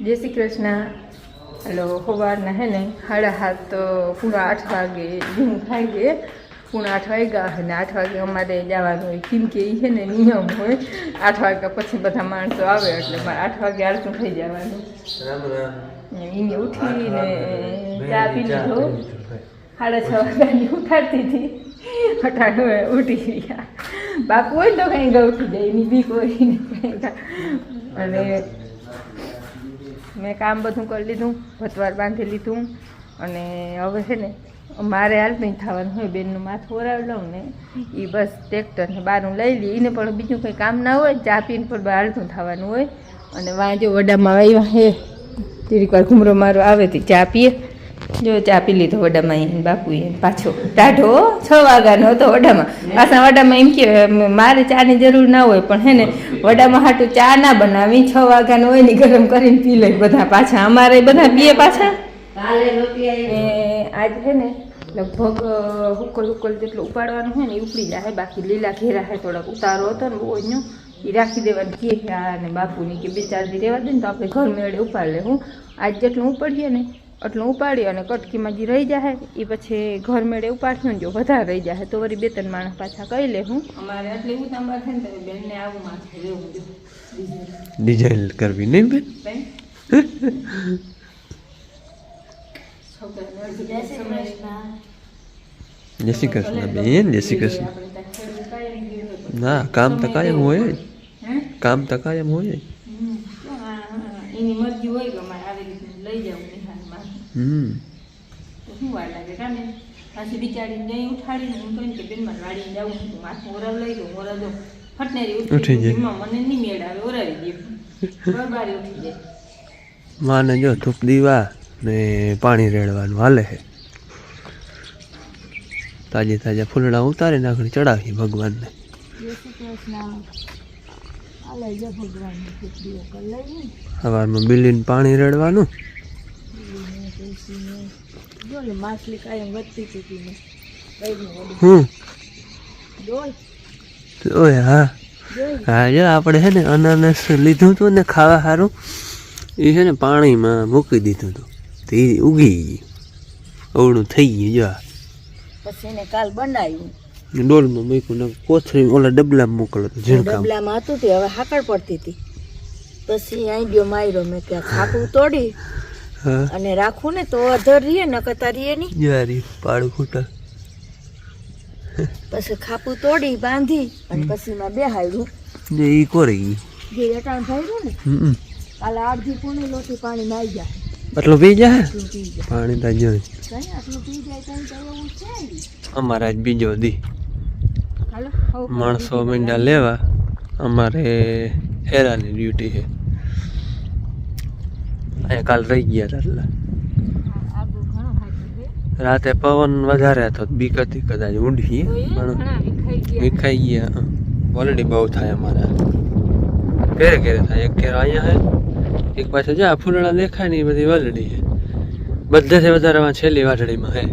जय श्री कृष्ण। हेलो सवारना है ने 7:30 तो पूरा 8 वागे दिन थाई गए। पूरा 8 वाग्या है 8 वागे अमारे जवानुं होय केम के ई है ने नियम होय 8 वाग्या पछी बधा माणसो आवे એટલે મારે 8 वागे आरती થઈ જવાનું। રામ રામ। ઈને ઉઠીને ચા પી લીધો 6:30 વાગ્યાની ઉઠાડતી હતી અટાણે ઉઠી ગયા। બાપુ હોય તો કઈ ગા ઉઠી જાય એની બી કોઈ અને મેં કામ બધું કરી લીધું ભતવાર બાંધી લીધું અને હવે છે ને મારે હાલ નહીં થવાનું હોય બેનનું માથું ઓરાવી લઉં ને એ બસ ટ્રેક્ટરને બહારું લઈ લઈએ એને પણ બીજું કંઈ કામ ના હોય ચા પીને પણ હાલતું થવાનું હોય અને વાંજો વડામાં આવ્યા હે થોડીક વાર ઘૂમરો મારો આવે તો ચા પીએ જો ચા પી લીધો વડામાં એને બાપુએ પાછો ટાઢો 6 વાગ્યાનો હતો વડામાં પાછા વડામાં એમ કે મારે ચાની જરૂર ના હોય પણ હે ને વડામાં હાટું ચા ના બનાવી 6 વાગ્યાનો હોય ને ગરમ કરીને પી લે બધા પાછા અમારે બધા પીએ પાછા આજ છે ને લગભગ હુકલ જેટલું ઉપાડવાનું હોય ને એ ઉપડી જાય બાકી લીલા ઘેરા હે થોડાક ઉતારો હતો ને બહુ એનો એ રાખી દેવાનું કે અને બાપુની કે 2-4 દી રહેવા દે ને તો આપણે ઘર મેળે ઉપાડ લે હું આજ જેટલું ઉપાડીએ ને એટલું ઉપાડી અને કટકીમાં જે રહી જાય એ પછી ઘર મેળે ઉપાડશું ને જો વધારે રહી જાય તો વળી 2-3 માણસ પાછા કહી લે હું અમારે એટલે એવું તમારે છે ને બેનને આવું માથે રહેવું જો ડિઝાઇન કરવી નહીં બેન જય શ્રી કૃષ્ણ બેન જય શ્રી કૃષ્ણ ના કામ તો કાયમ હોય કામ તો કાયમ હોય એની મરજી હોય કે અમારે આવી રીતે લઈ જાવ તો શું વાર લાગે કામે પાછી બિચારીને નહીં ઉઠાડીને હું કહું કે બેન મારે વાડીને જાવું છું માથું ઓરાવ લઈ ગયો ઓરા દો ફટનેરી ઉઠી જાય મને નહીં મેળ આવે ઓરાવી દે બરબારી ઉઠી જાય માને જો ધૂપ દીવા ને પાણી રેડવાનું હાલે છે તાજે તાજા ફૂલડા ઉતારી નાખી ચડાવી ભગવાનને સવારમાં બિલીને પાણી રેડવાનું માછલી કાયમ વધતી હતી ઓય હા હા જો આપણે છે ને અનાનસ લીધું હતું ને ખાવા સારું એ છે ને પાણીમાં મૂકી દીધું હતું તો એ ઉગી ગયું અવળું થઈ ગયું જો પછી એને કાલ બનાવ્યું ડોલમાં મૂક્યું ને કોથળી ઓલા ડબલામાં મોકલો તો ઝીણકા ડબલામાં હતું તે હવે હાકડ પડતી હતી પછી આઈડિયો માર્યો મેં કે ખાપું તોડી અને રાખું ને તો અધર રીએ ન કતા રીએ ની જારી પાડું ખૂટા પછી ખાપું તોડી બાંધી અને પછી માં બેહાડ્યું ને ઈ કોરી જે એટાણ ભર્યું ને કાલે અડધી પૂણી લોટી પાણી નાઈ જાય આટલું પી જાય પાણી તો જોઈ આટલું પી જાય તો એવું છે અમારા જ બીજો દી માણસો મીંડા લેવા અમારે હેરાની ડ્યુટી છે અહીંયા કાલ રહી ગયા હતા રાતે પવન વધારે હતો બીક હતી કદાચ ઊંડી પણ વિખાઈ ગયા ઓલરેડી બહુ થાય અમારા ઘેરે ઘેરે થાય એક ઘેર અહીંયા હે એક પાછળ જા ફૂલડા દેખાય ને એ બધી વાલડી છે બધાથી વધારે છેલ્લી વાટડીમાં હે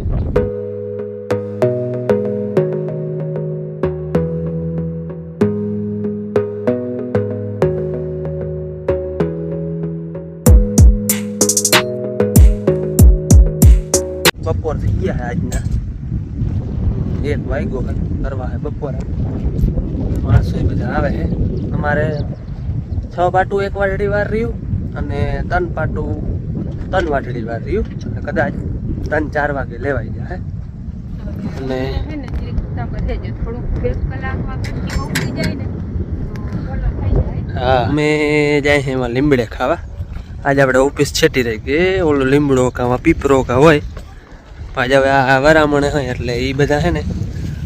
બપોર થઈ ગયા હે આજના 1 વાગ્યો કરવા હે બપોરે માણસો બધા આવે છે અમારે 6 પાટું 1 વાટડી વાર રહ્યું અને 3 પાટું 3 વાટડી વાર રહ્યું અને કદાચ 3-4 વાગે લેવાઈ જાય અને હા અમે જાય છે એમાં લીમડે ખાવા આજે આપણે ઓફિસ છેટી રહી ગઈ ઓલો લીમડો કાં પીપરો કાં હોય પાછા હવે આ વરામણે હોય એટલે એ બધા છે ને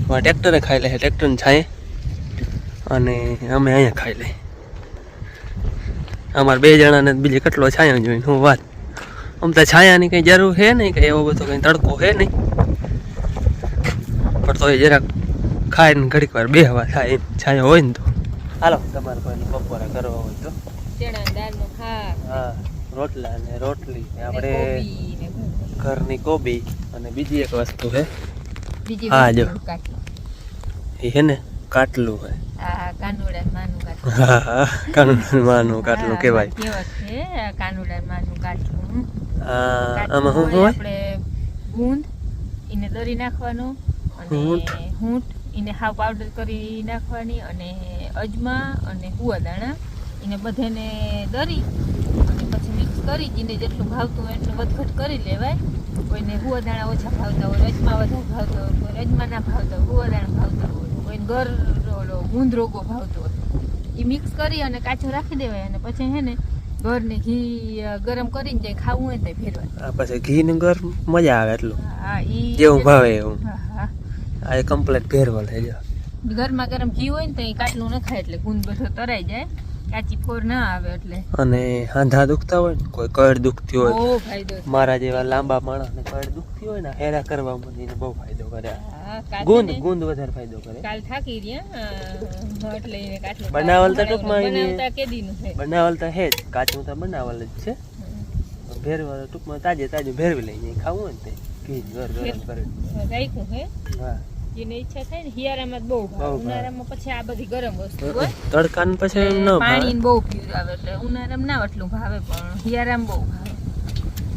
ટ્રેક્ટરે ખાઈ લે ટ્રેક્ટરને છાંય અને અમે અહીંયા ખાઈ લઈએ અમારે 2 જણાને બીજે કેટલો છાયા જોઈને હું વાત આમ તો છાયાની કંઈ જરૂર છે નહીં કંઈ એવો બધો કંઈ તડકો છે નહીં પણ તો એ જરાક ખાઈને ઘડીક વાર બેહવા થાય એમ છાયા હોય ને તો હાલો તમારે કોઈ બપોરે કરવા હોય તો હા રોટલા ને રોટલી આપણે ઘરની કોબી અને બીજી એક વસ્તુ છે હા જો એ છે ને કાટલું હે આ કાનુડા માનું કાટલું. હા કાનુડાનું કાટલું કહેવાય. કહેવત છે આ કાનુડા માનું કાટલું. આમાં શું હોય? આપણે ગુંદ એને દરી નાખવાનો અને હૂંટ એને હાવ પાવડર કરી નાખવાની અને અજમા અને હુવા દાણા એને બધાને દરી અને પછી મિક્સ કરી જેને જેટલું ભાવતું હોય એટલું વધઘટ કરી લેવાય. કોઈને હુવા દાણા ઓછા ભાવતા હોય, અજમા વધારે ભાવતા હોય, કોઈ અજમા ના ભાવતા હોય, હુવા દાણા ભાવતા હોય, કોઈ ગર ગુંદ રોગો ભાવતો હોય. એ મિક્સ કરી અને કાચું રાખી દેવાય અને પછી હે ને ઘરને ઘી ગરમ કરીને જાય ખાવું હોય તો ફેરવાય. પછી ઘી નું ગર મજા આવે એટલું. હા ઈ જેવું ભાવે એવું. હા હા આ એ કમ્પ્લીટ ફેરવલ થઈ જાય. ઘરમાં ગરમ ઘી હોય ને તો એ કાટલું ન ખાય એટલે ગુંદ બધો તરાઈ જાય, કાચી ફોર ના આવે એટલે. અને હાંધા દુખતા હોય ને, કોઈ કળ દુખતી હોય, બહુ ફાયદો છે. મારા જેવા લાંબા માણસને કળ દુખતી હોય ને હેરા કરવામાં એને બહુ ફાયદો કરે. હા, કાચી ગુંદ ને ગુંદ વધારે ફાયદો કરે. કાલ થાકી રહ્યા એટલે એને કાટલું બનાવલ તો ટૂંકમાં એને બનાવતા કેદીનું છે. બનાવલ તો હે જ, કાચું તો બનાવલ જ છે. ભેરવલ ટૂંકમાં તાજે તાજું ભેરવી લઈ ખાવું હોય ને તે ઘી ગર ગરમ કરે. રાખ્યું હે હા જેને ઈચ્છા થાય ને હિયારામાં બહુ ભાવે, ઉનાળામાં પછી આ બધી ગરમ વસ્તુ હોય. તડકાને પછી ન ભાવે. પાણી બહુ પીવું આવે એટલે ઉનાળામાં ના એટલું ભાવે પણ હિયારામાં બહુ ભાવે.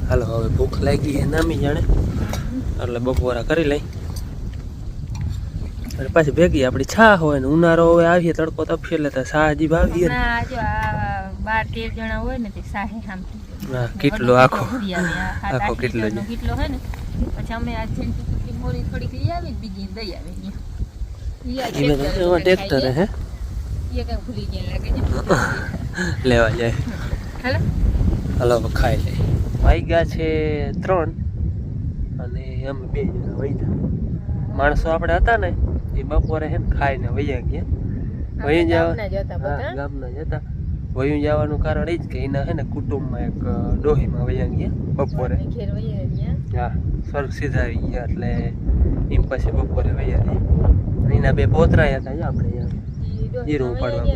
હાલો હવે ભૂખ લાગી છે નામી જાણે એટલે બપોરા કરી લઈ અને પાછી ભેગી આપડી છા હોય ને ઉનાળો હવે આવીએ તડકો તપશે એટલે તો છા હજી ભાવીએ ને. ના જો આ 12-13 જણા હોય ને તે સાહે હામથી હા કેટલો આખો આખો કેટલો છે. કેટલો હોય ને પછી અમે આ જેન્ટી મોરી થોડીક લઈ આવી બીજી દઈ આવી ટ્રેક્ટર હે એ કઈ ભૂલી ગયા લાગે છે લેવા જાય. હાલો હાલો હવે ખાઈ લઈ. વાગ્યા છે 3 અને અમે 2 જણા વૈયા. માણસો આપણે હતા ને એ બપોરે હે ને ખાઈને વૈયા ગયા. વયું જવા ગામના જ હતા. વયું જવાનું કારણ એ જ કે એના હે ને કુટુંબમાં એક ડોહીમાં વયા ગયા બપોરે. હા સ્વર્ગ સીધાવી ગયા એટલે એમ પછી બપોરે વયા ગયા. એના 2 પોતરા હતા જો આપણે અહીંયા જીરું પાડવા.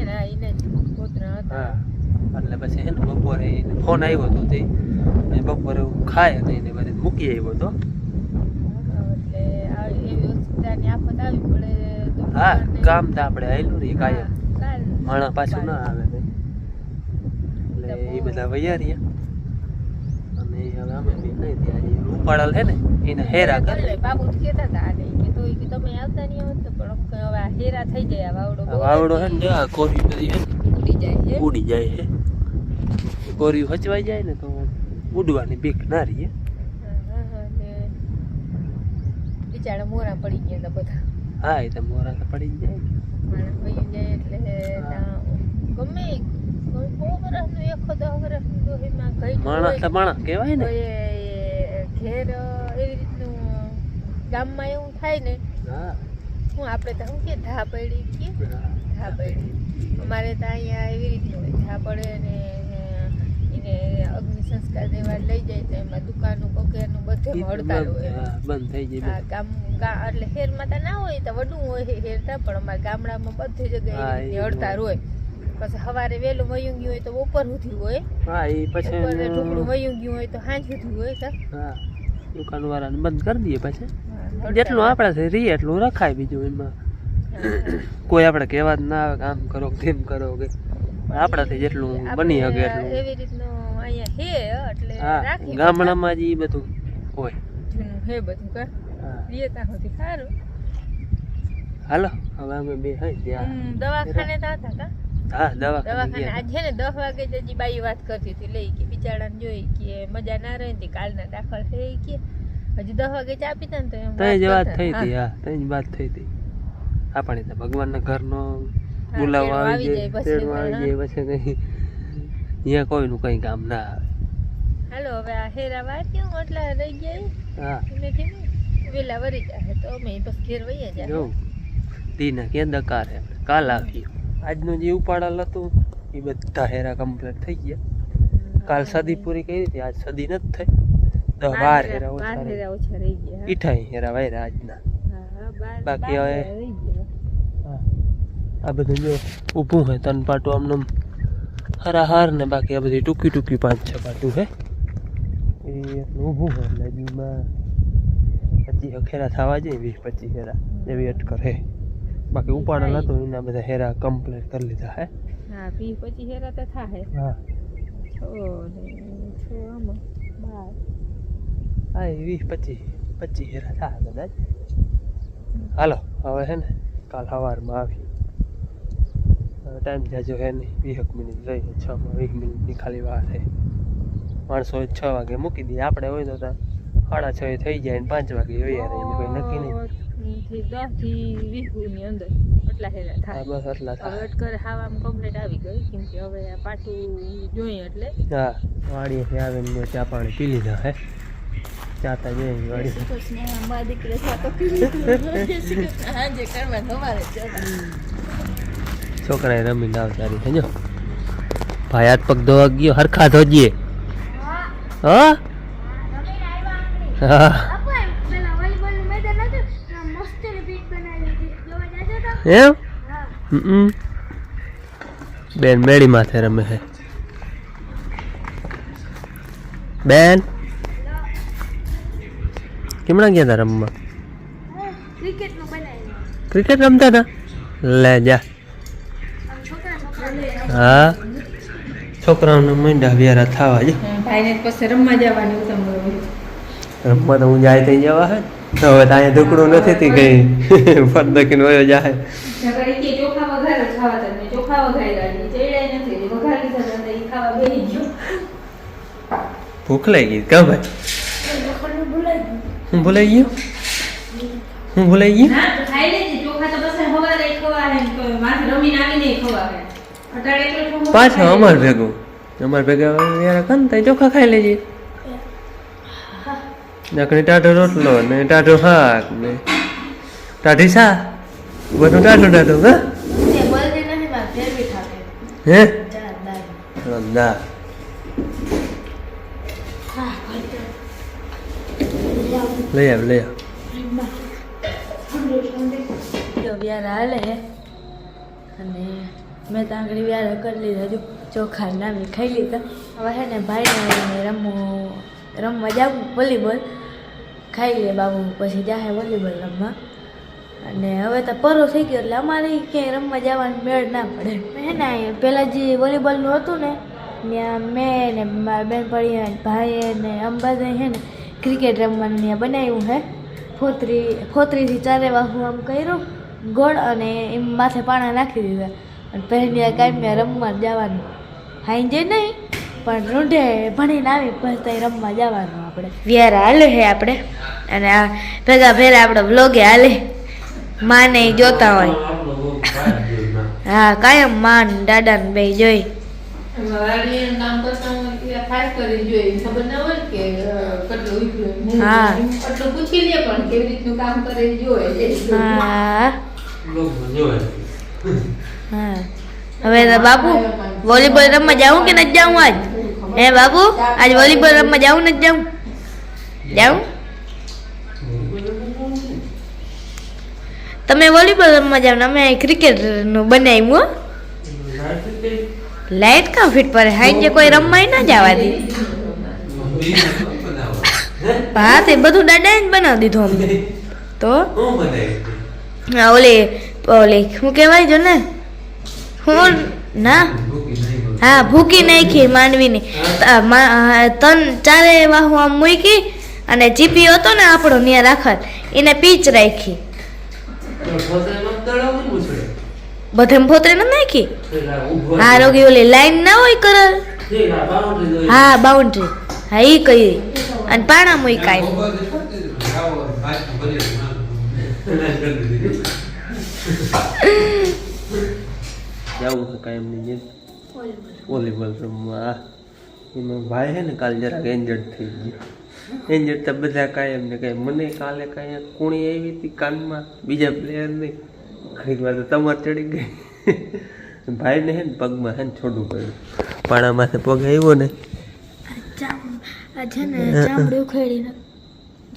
હા એટલે પછી હે ને બપોરે ફોન આવ્યો હતો તે બપોરે ખાય અને એને બધે મૂકી આવ્યો હતો. હા કામ તો આપણે આવેલું ને કાયમ માણા પાછું ના આવે એટલે એ બધા વૈયા રહ્યા અને હવે અમે બી નહીં ત્યાં ઉપાડલ છે ને એને હેરા કરે. બાબુ કહેતા હતા આને કે તો કે તમે આવતા નહીં આવત પણ હવે આ હેરા થઈ જાય વાવડો વાવડો છે ને આ કોરી બધી છે ઉડી જાય છે. કોરી હચવાઈ જાય ને તો ઉડવાની બીક ના રહીએ. બિચારા મોરા પડી ગયા હતા બધા. હા એ તો મોરા તો પડી જ જાય. માણસ વહી જાય એટલે ગમે માણસ તો માણસ કહેવાય ને. ઘેર એવી રીતનું ગામમાં એવું થાય ને હા હું આપણે તો શું કે ધા પડી કે ધા પડી અમારે તો અહીંયા એવી રીતનું હોય ધા પડે ને એને અગ્નિ સંસ્કાર દેવા લઈ જાય તો એમાં દુકાનો પગેરનું બધે હડતાલ હોય બંધ થઈ જાય. ગામ એટલે શહેરમાં તો ના હોય તો વડું હોય હેરતા પણ અમારા ગામડામાં બધી જગ્યાએ હડતાલ હોય. પછી સવારે વહેલું વયું ગયું હોય તો બપોર સુધી હોય. હા એ પછી ઢોકળું વયું ગયું હોય તો સાંજ સુધી હોય તો હા દુકાન વાળાને બંધ કરી દઈએ પછી જેટલું આપણાથી રહીએ એટલું રખાય. બીજું એમાં કોઈ આપણે કહેવા જ ના આવે કે આમ કરો તેમ કરો કે આપણાથી જેટલું બની શકે એટલું. એવી રીતનું અહીંયા હે એટલે હા ગામડામાં જ એ બધું હોય જૂનું હે બધું કા રીએ ત્યાં સુધી સારું. હાલો હવે અમે 2 હોય ત્યાં દવાખાને તો હતા કા. હા દવાખાને આજ છે ને 10 વાગે જજી બાઈ વાત કરતી હતી લઈ કે બિચારાને જોઈ કે મજા ના રહી ને કાલના દાખલ થઈ કે હજી 10 વાગે ચા પીતા ને તો એમ તઈ જ વાત થઈ હતી. હા તઈ જ વાત થઈ હતી. આપણે તો ભગવાનના ઘરનો બોલાવો આવી જાય તેડવા આવી જાય પછી કઈ અહીંયા કોઈનું કઈ કામ ના આવે. હાલો હવે આ હેરા વાત્યું એટલે રહી જાય. હા એને કેમ વેલા વરી જાય તો અમે બસ ઘેર વઈએ જાય. જો દીના કે દકાર હે કાલ આવ્યું. આજનું જે ઉપાડલ હતું એ બધા હેરા કમ્પ્લીટ થઈ ગયા. કાલ સદી પૂરી કરી હતી આજ સદી નથી થઈ. 12 હેરા ઓછા રહી ગયા. 28 હેરા વાયરા આજના. બાકી હવે આ બધું જો ઊભું હોય તન પાટું આમનું હારા હાર ને બાકી આ બધી ટૂંકી ટૂંકી 5-6 પાટું હે એ ઊભું હોય એટલે હજીમાં 25 ખેરા થવા જાય 20-25 ખેરા એવી અટકર હે. બાકી ઉપાડેલ હતું એના બધા હેરા કમ્પ્લીટ કરી લીધા હે હા 20-25 હેરા તો થાય હા 6 આમાં 12 હા 20-25 હેરા થાય કદાચ હાલો હવે હે ને કાલ સવારમાં આવી ટાઈમ જાજો હે નહીં 20 મિનિટ રહી 6 માં 20 મિનિટની ખાલી વાર છે માણસો 6 વાગે મૂકી દઈએ આપણે હોય તો 6:30 થઈ જાય ને 5 વાગે હોય યાર એનું કોઈ નક્કી નહીં 10 થી 20 ની અંદર એટલા હેરા થાય બસ એટલા થાય હવે કરે હાવામાં કમ્પ્લીટ આવી ગઈ કેમ કે હવે આ પાટું જોઈએ એટલે હા વાડીએથી આવીને ચા પાણી પી લીધા હે ચાતા જોઈએ વાડી છોકરાએ રમીને આવ તારી સમજો ભાઈ હાથ પગ ધોવા ગયો હરખા ધોજીએ હા હા એમ બેન મેળી માથે રમે છે બેન કેમણા ગયા તા રમવા ક્રિકેટ રમતા હતા લે જા હા છોકરાઓને મંડા વ્યારા થવા છે ભાઈને પછી રમવા જવાની તમારું રમવા તો હું જાય ત્યાં જવા હે હવે તો અહીંયા ઢુકડું નથી થી કઈ ફર દખીને વયો જાય ચોખા વઘાર ખાવા તમે ચોખા વઘારી ચેડાય નથી વઘારી દીધા ઈ ખાવા બેહી ગયો ભૂખ લાગી કા ભાઈ હું ભૂલાઈ ગયો ના તો ખાઈ લેજે ચોખા તો બસ હવારે ખવા હે તો માથે રમીને આવીને ખવા હે અટાડે એટલે પાછા અમાર ભેગા યાર કન તઈ ચોખા ખાઈ લેજે નકરી ટાઢો રોટલો ને ટાઢો શાક ને ટાઢી શા બધું ટાઢું હા હે ના લઈ આવ વ્યારા હાલે અને મેં તો આંગળી વ્યારા કરી લીધા હજુ ચોખા નામી ખાઈ લીધા હવે હે ને ભાઈને રમવા જાવું વોલીબોલ ખાઈ લે બાબુ પછી જાહે વોલીબોલ રમવા અને હવે તો પરો થઈ ગયો એટલે અમારે ક્યાંય રમવા જવાનું મેળ ના પડે હે ને પહેલાં જે વોલીબોલનું હતું ને ત્યાં મેં ને મારા બેનપણી ભાઈએ ને અંબાદાઈ હે ને ક્રિકેટ રમવાનું ત્યાં બનાવ્યું હે ફોતરીથી 4 વાહુ આમ કર્યું ગોળ અને એમ માથે પાણા નાખી દીધા અને પહેલી કાંઈ રમવા જવાનું હાઈ નહીં પણ રૂંઢે ભણીને આવી પછી ત્યાં રમવા જવાનું આપણે વ્યારા હાલે છે આપણે અને આ ભેગા ભેરા આપણે વ્લોગે હાલે માને જોતા હોય હા કાયમ માન દાદા ને બે જોઈ કામ કરતા હોય ખાસ કરી જોઈએ ખબર ના હોય કે કેટલું ઉઠ્યું હા એટલું પૂછી લે પણ કેવી રીતનું કામ કરે જોઈએ હા હા હવે તો બાપુ વોલીબોલ રમવા જાઉં કે નથી જાઉં આજ હે બાપુ આજ વોલીબોલ રમવા જાઉં નથી જાઉં તમે વોલીબોલ રમવા જાવ ને અમે ક્રિકેટ નું બનાવ્યું લાઈટ કાં ફિટ પડે હાઈ કોઈ રમવાય ના જવા દે હા તે બધું દાદાએ જ બનાવી દીધું અમને તો ઓલી શું કહેવાય જો ને હું ના હા ભૂકી નાખી માંડવીની 3-4 વાહુ આમ મૂકી અને જીપી હતો ને આપણો ત્યાં રાખત એને પીચ રાખી બધે ફોતરે ન નાખી હા રોગી ઓલી લાઈન ના હોય કરલ હા બાઉન્ડ્રી હા ઈ કરી અને પાણા મૂકાય જાવું છે કાયમ ની વોલીબોલ રમવા એમાં ભાઈ છે ને કાલે જરાક એન્જર્ડ થઈ ગયો એન્જર્ડ તો બધા કાયમ ને કાંઈ મને કાલે કાંઈ કુણી આવી હતી કાનમાં બીજા પ્લેયર નહીં ઘણીક વાર તો તમાર ચડી ગઈ ભાઈને હે ને પગમાં હે ને છોડવું પડ્યું પાણા માથે પગ આવ્યો ને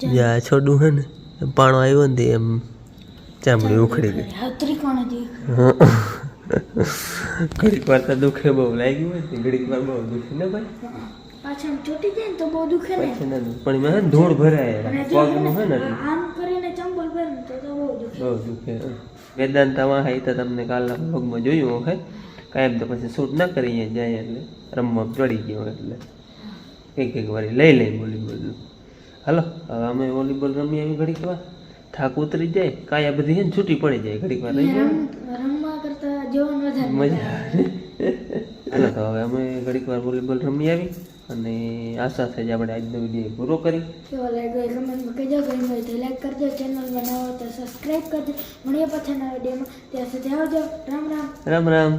જ્યાં છોડું હે ને પાણો આવ્યો ને એમ ચામડી ઉખડી ગઈ ઘડીક વાર તો દુખે બહુ લાગ્યું હોય ને ઘડીક વાર બહુ દુખે ને ભાઈ પાછળ ચોટી જાય ને તો બહુ દુખે ને પણ એમાં હે ને ધૂળ ભરાય પગનું હે ને આમ કરીને ચંપલ પહેરે તો બહુ દુખે બહુ દુખે વેદાંતામાં હે તો તમને કાલના વ્લોગમાં જોયું હશે કાયમ તો પછી શૂટ ના કરીએ જાય એટલે રમવા ચડી ગયો એટલે એક વારી લઈ લઈ વોલીબોલ. હાલો હવે અમે વોલીબોલ રમી આવી ઘડીક વાર થાક ઉતરી જાય કાયા બધી છે ને છૂટી પડી જાય ઘડીક વાર રહી જાય રમવા કરતા જોવાનું વધારે મજા આવે. હાલો તો હવે અમે ઘડીક વાર વોલીબોલ રમી આવી અને આ સાથે જ આપણે આજનો વિડીયો પૂરો કરી. કેવો લાગ્યો એ કમેન્ટમાં કહેજો, ગમ્યું હોય તો લાઈક કરજો, ચેનલમાં નવા હોય તો સબસ્ક્રાઈબ કરજો. મળીએ પાછાના વિડીયોમાં, ત્યાં સુધી આવજો. રામ રામ. રામ રામ.